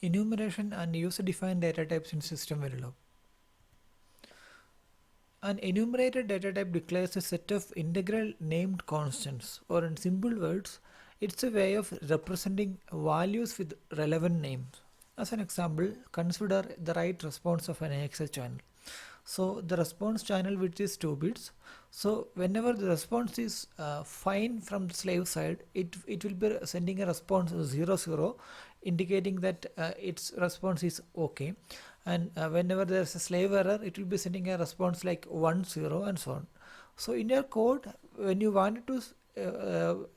Enumeration and user-defined data types in Systemverilog. An enumerated data type declares a set of integral named constants, or in simple words, it's a way of representing values with relevant names. As an example, consider the write response of an AXA channel. So the response channel which is 2 bits. So whenever the response is fine from the slave side, it will be sending a response 00, indicating that its response is okay. And whenever there is a slave error, it will be sending a response like 10 and so on. So in your code, when you want to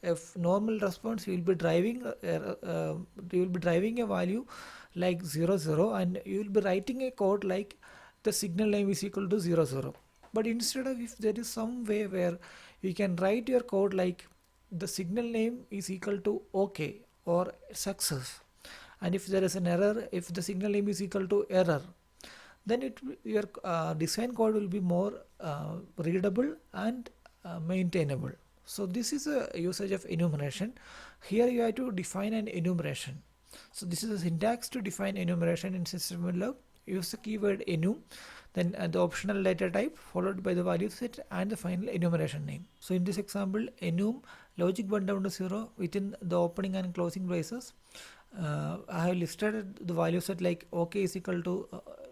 if normal response, you will be driving a value like 00, and you will be writing a code like the signal name is equal to 00. But instead of, if there is some way where you can write your code like the signal name is equal to OK or success, and if there is an error, if the signal name is equal to error, then your design code will be more readable and maintainable. So this is a usage of enumeration. Here you have to define an enumeration. So this is a syntax to define enumeration in Systemverilog. Use the keyword enum, then the optional data type followed by the value set and the final enumeration name. So in this example, enum logic 1 down to 0 within the opening and closing braces. I have listed the value set like OK is equal to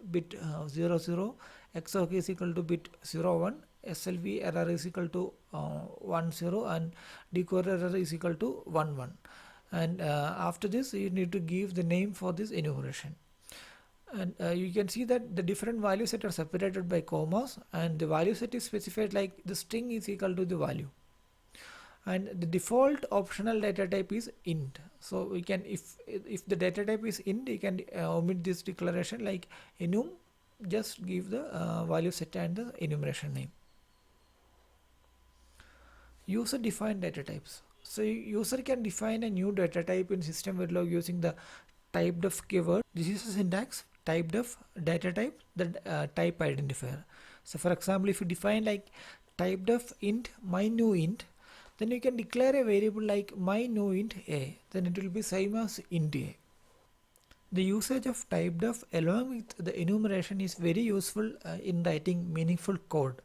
bit 00, XOK is equal to bit 01, SLV error is equal to 10, and decoder error is equal to 11. And after this, you need to give the name for this enumeration. And you can see that the different value set are separated by commas, and the value set is specified like the string is equal to the value. And the default optional data type is int. So we can, if the data type is int, you can omit this declaration like enum, just give the value set and the enumeration name. User defined data types. So user can define a new data type in Systemverilog using the typedef keyword. This is a syntax, typedef data type, the type identifier. So for example, if you define like typedef int my new int, then you can declare a variable like my new int a, then it will be same as int a. The usage of typedef along with the enumeration is very useful in writing meaningful code.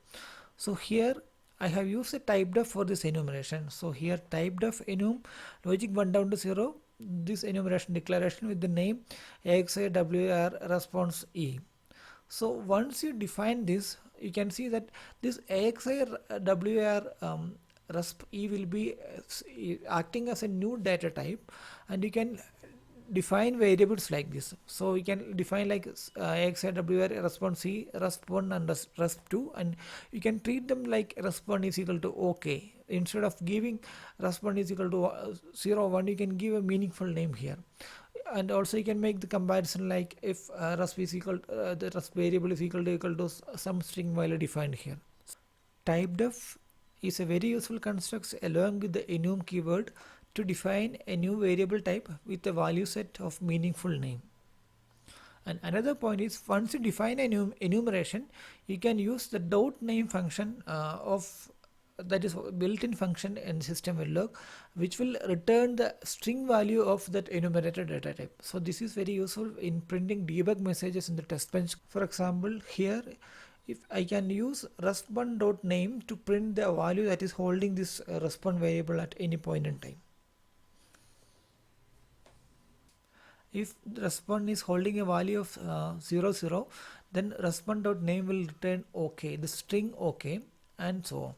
So here I have used a typedef for this enumeration. So here typedef enum logic 1 down to 0, this enumeration declaration with the name AXIWR response E. So once you define this, you can see that this AXIWR resp E will be acting as a new data type, and you can define variables like this. So we can define like AXIWR response C, resp1 and resp2, and you can treat them like resp1 is equal to OK. Instead of giving resp1 is equal to 0, 1, you can give a meaningful name here. And also you can make the comparison like if resp is equal the resp variable is equal to some string value defined here. Typedef is a very useful construct along with the enum keyword to define a new variable type with a value set of meaningful name. And another point is, once you define an enumeration, you can use the dot name function that is built-in function in Systemverilog, which will return the string value of that enumerated data type. So this is very useful in printing debug messages in the test bench. For example, here if I can use resp1.name to print the value that is holding this resp1 variable at any point in time. If the resp1 is holding a value of 00, then resp1.name will return OK, the string OK, and so on.